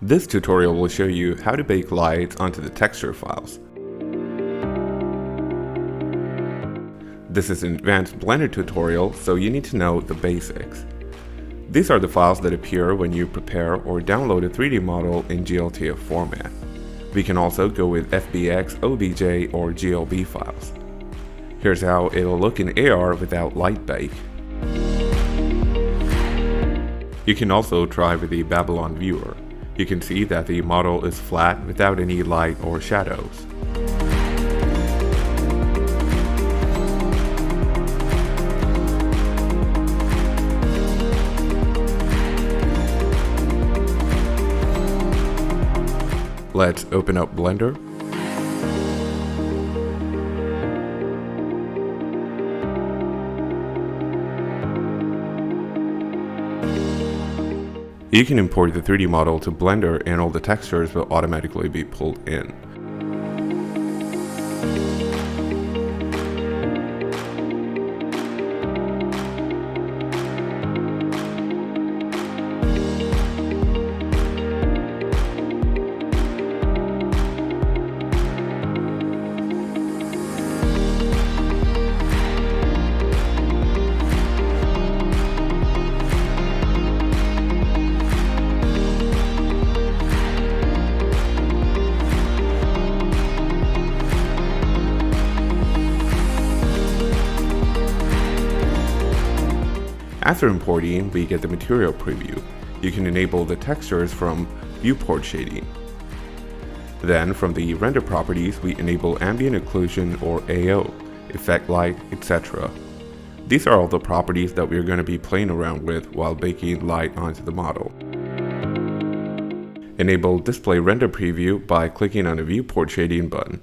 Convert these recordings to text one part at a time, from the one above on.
This tutorial will show you how to bake lights onto the texture files. This is an advanced Blender tutorial, so you need to know the basics. These are the files that appear when you prepare or download a 3D model in GLTF format. We can also go with FBX, OBJ, or GLB files. Here's how it'll look in AR without Light Bake. You can also try with the Babylon viewer. You can see that the model is flat without any light or shadows. Let's open up Blender. You can import the 3D model to Blender and all the textures will automatically be pulled in. After importing, we get the material preview. You can enable the textures from viewport shading. Then from the render properties, we enable ambient occlusion or AO, effect light, etc. These are all the properties that we're going to be playing around with while baking light onto the model. Enable display render preview by clicking on the viewport shading button.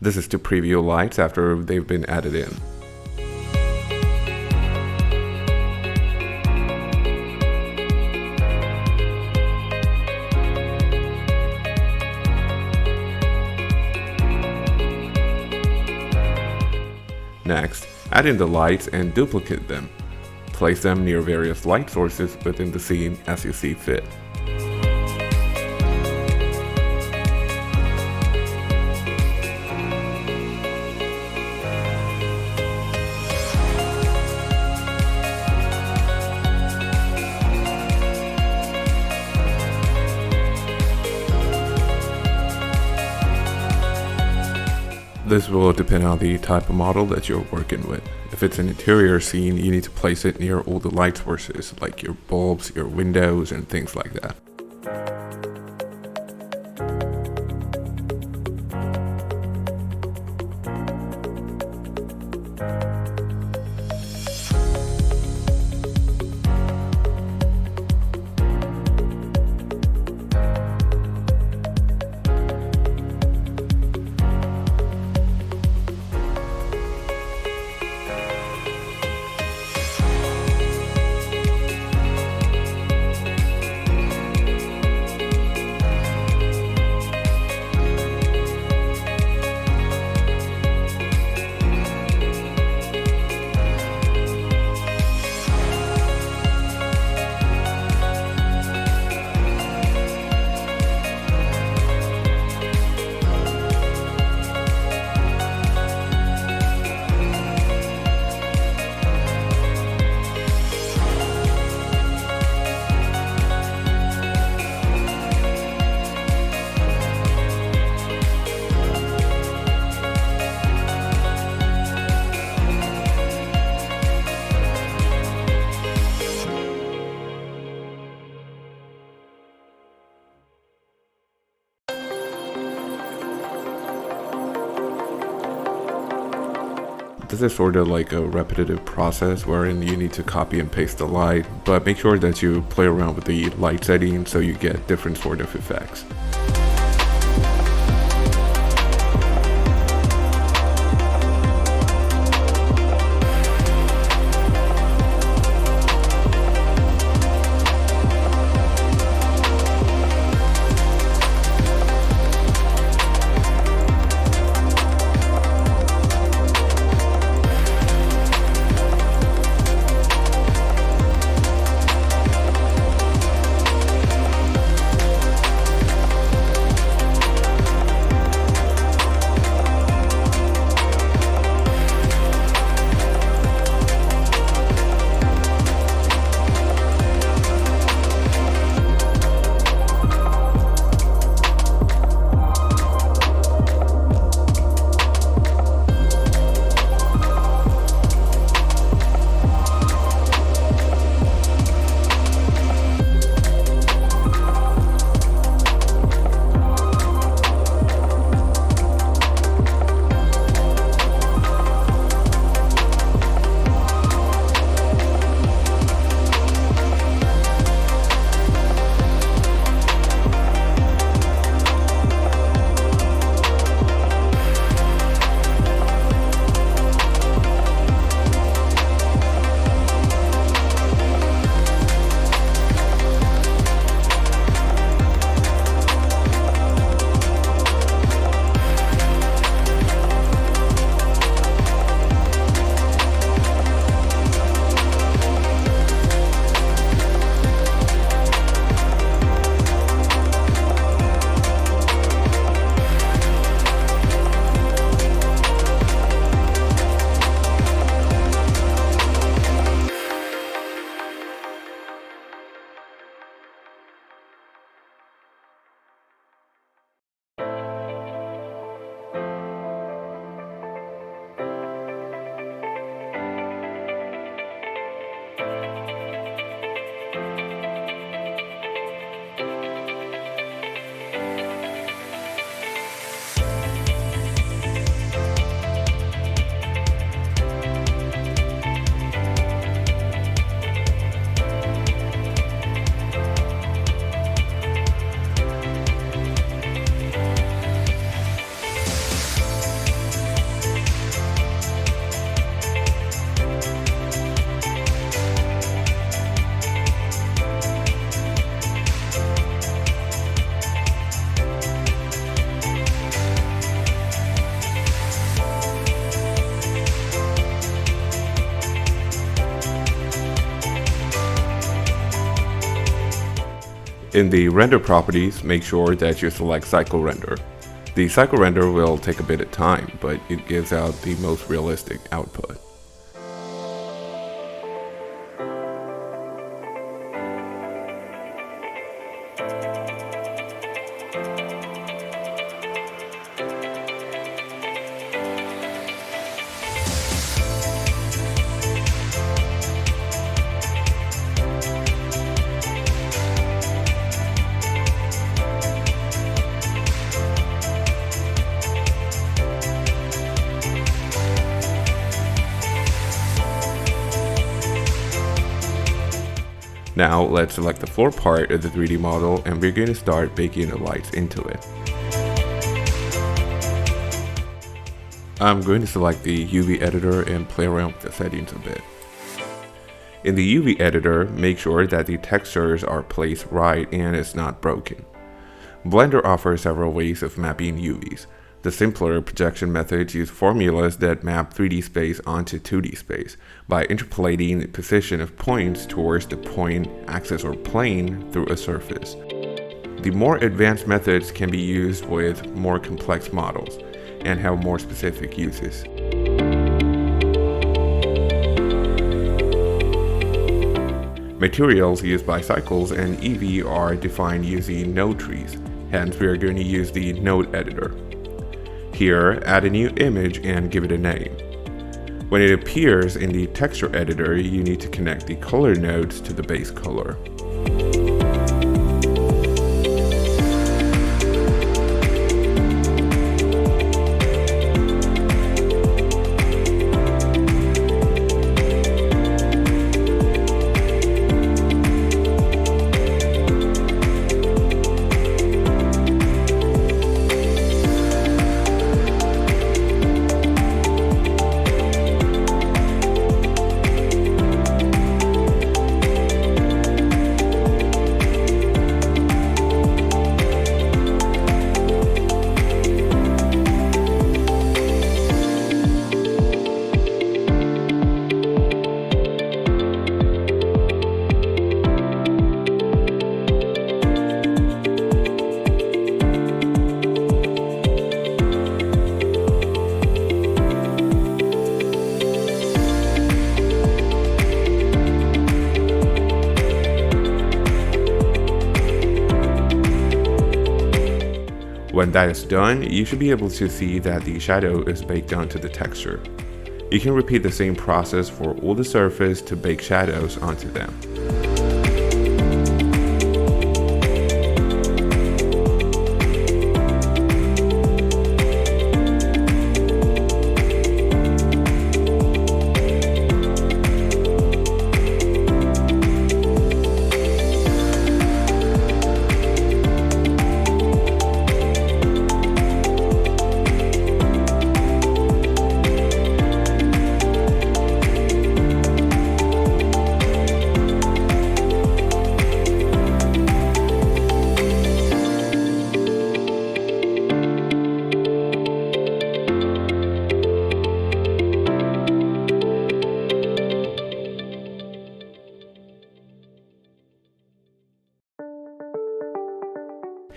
This is to preview lights after they've been added in. Next, add in the lights and duplicate them. Place them near various light sources within the scene as you see fit. This will depend on the type of model that you're working with. If it's an interior scene, you need to place it near all the light sources, like your bulbs, your windows, and things like that. This is sort of like a repetitive process wherein you need to copy and paste the light, but make sure that you play around with the light settings so you get different sort of effects. In the render properties, make sure that you select cycle render. The cycle render will take a bit of time, but it gives out the most realistic output. Now let's select the floor part of the 3D model and we're going to start baking the lights into it. I'm going to select the UV editor and play around with the settings a bit. In the UV editor, make sure that the textures are placed right and it's not broken. Blender offers several ways of mapping UVs. The simpler projection methods use formulas that map 3D space onto 2D space by interpolating the position of points towards the point axis or plane through a surface. The more advanced methods can be used with more complex models and have more specific uses. Materials used by cycles and EV are defined using node trees, hence we are going to use the node editor. Here, add a new image and give it a name. When it appears in the texture editor, you need to connect the color nodes to the base color. When that is done, you should be able to see that the shadow is baked onto the texture. You can repeat the same process for all the surface to bake shadows onto them.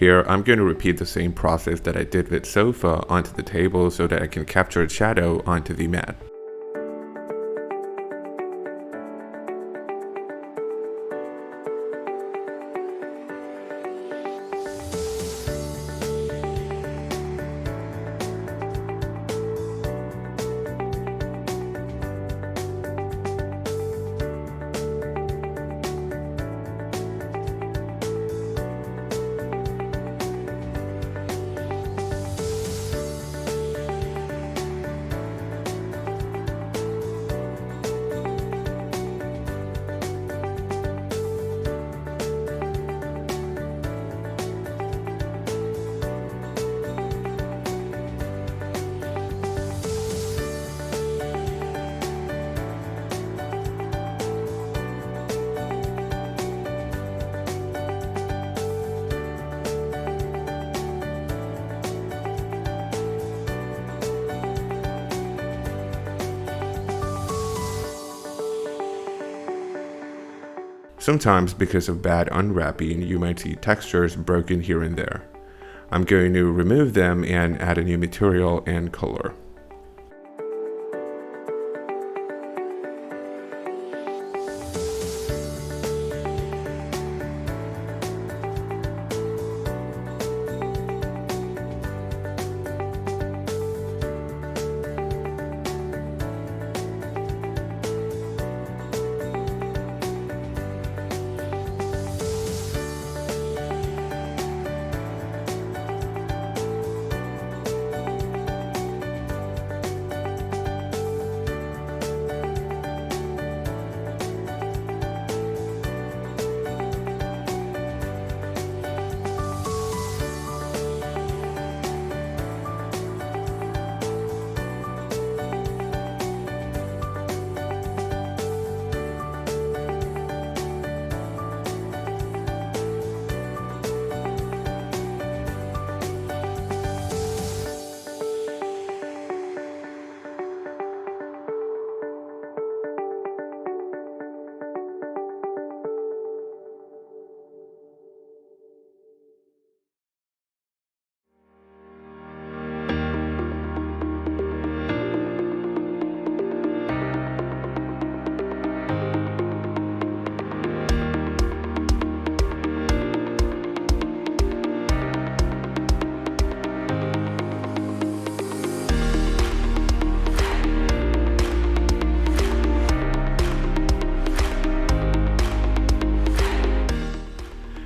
Here, I'm going to repeat the same process that I did with sofa onto the table so that I can capture its shadow onto the mat. Sometimes, because of bad unwrapping, you might see textures broken here and there. I'm going to remove them and add a new material and color.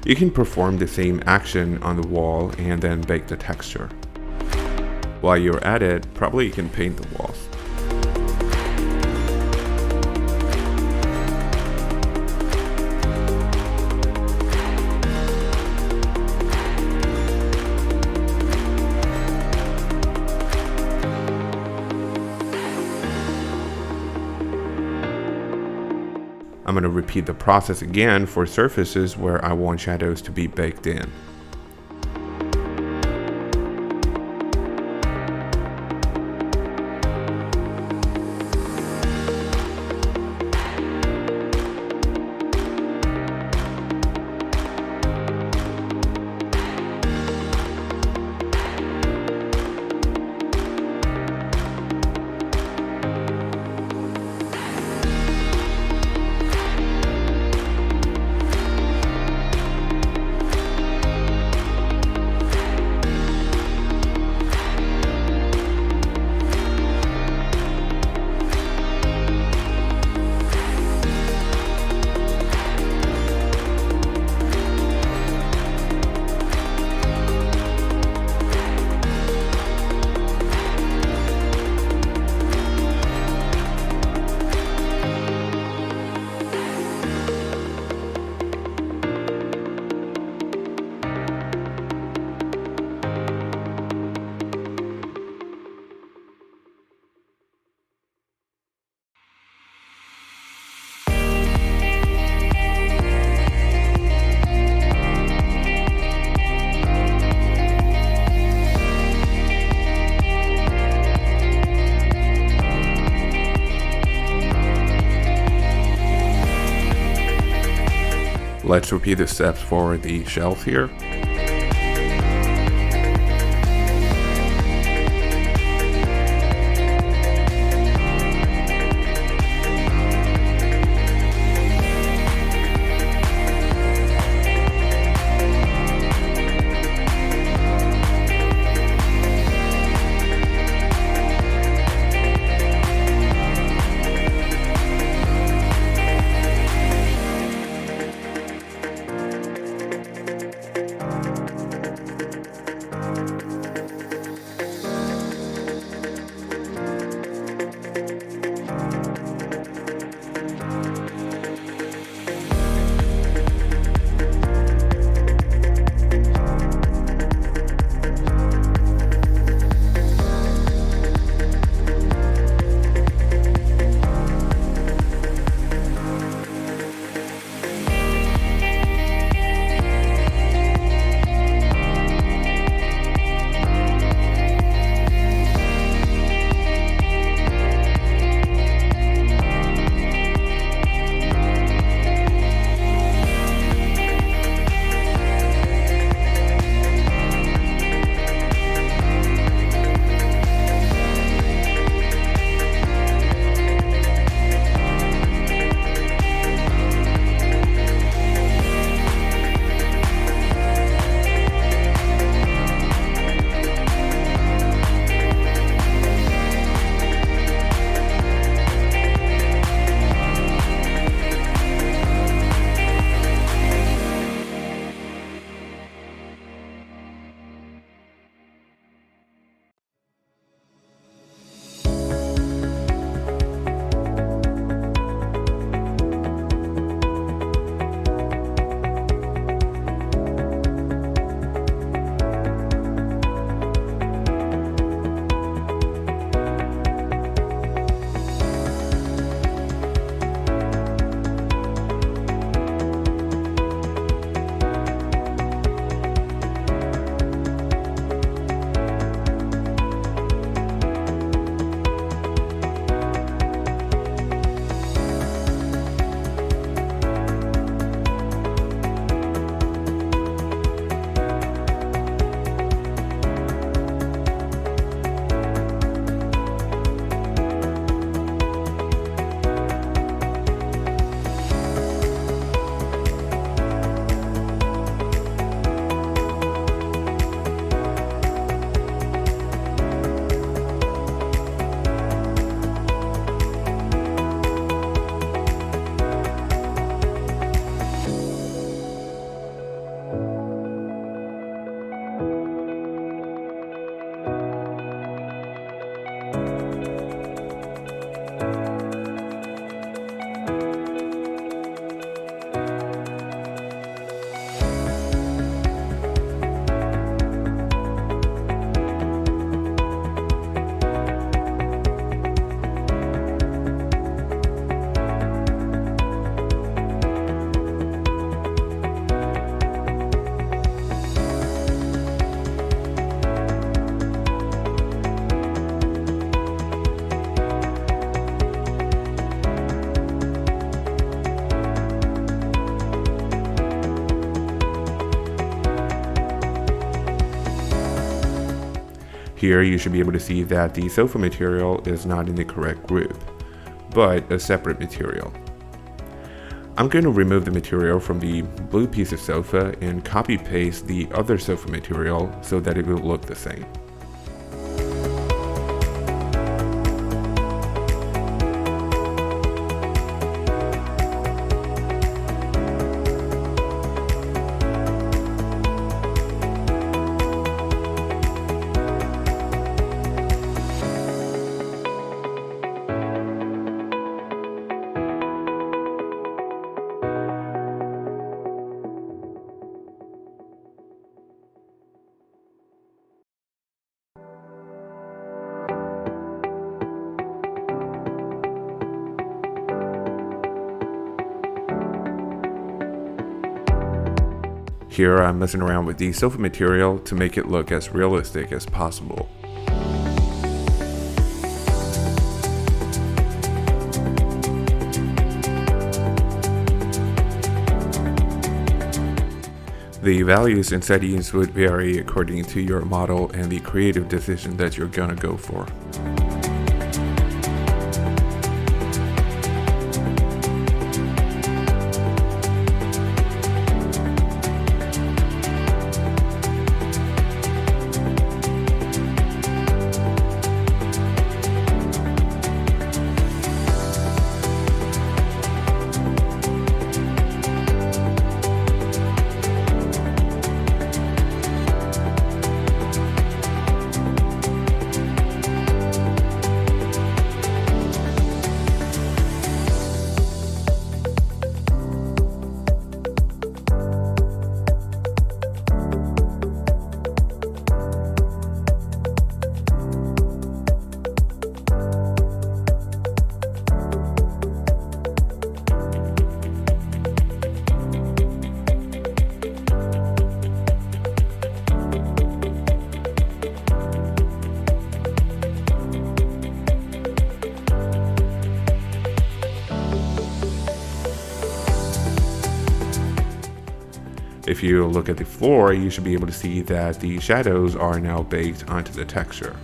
You can perform the same action on the wall and then bake the texture. While you're at it, probably you can paint the walls. I'm going to repeat the process again for surfaces where I want shadows to be baked in. Let's repeat the steps for the shells here. Here you should be able to see that the sofa material is not in the correct group, but a separate material. I'm going to remove the material from the blue piece of sofa and copy paste the other sofa material so that it will look the same. Here I'm messing around with the sofa material to make it look as realistic as possible. The values and settings would vary according to your model and the creative decision that you're gonna go for. If you look at the floor, you should be able to see that the shadows are now baked onto the texture.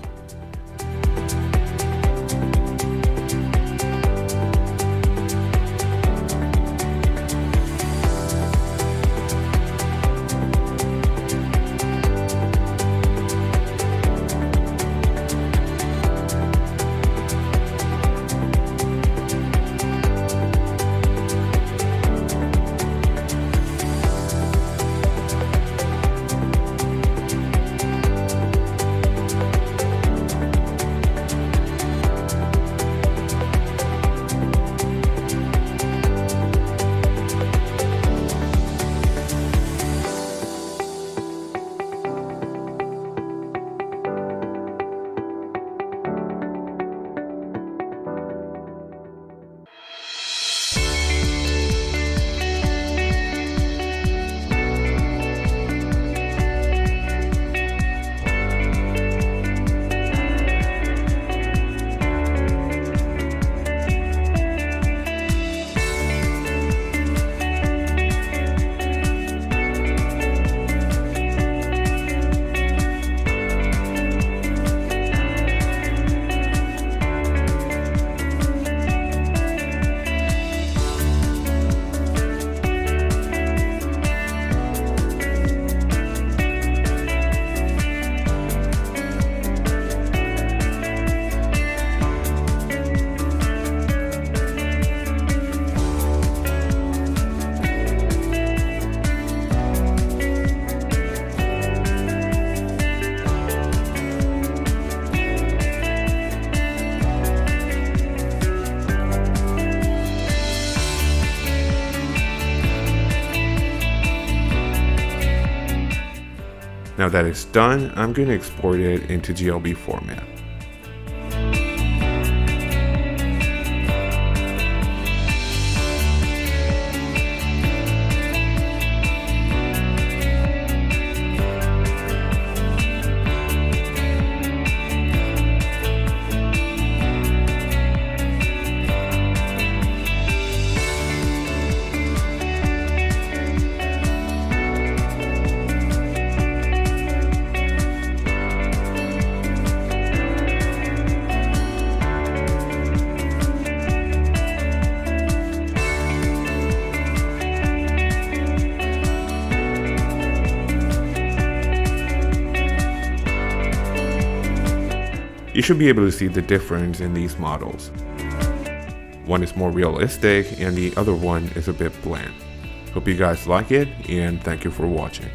Now that it's done, I'm going to export it into GLB format. You should be able to see the difference in these models. One is more realistic and the other one is a bit bland. Hope you guys like it, and thank you for watching.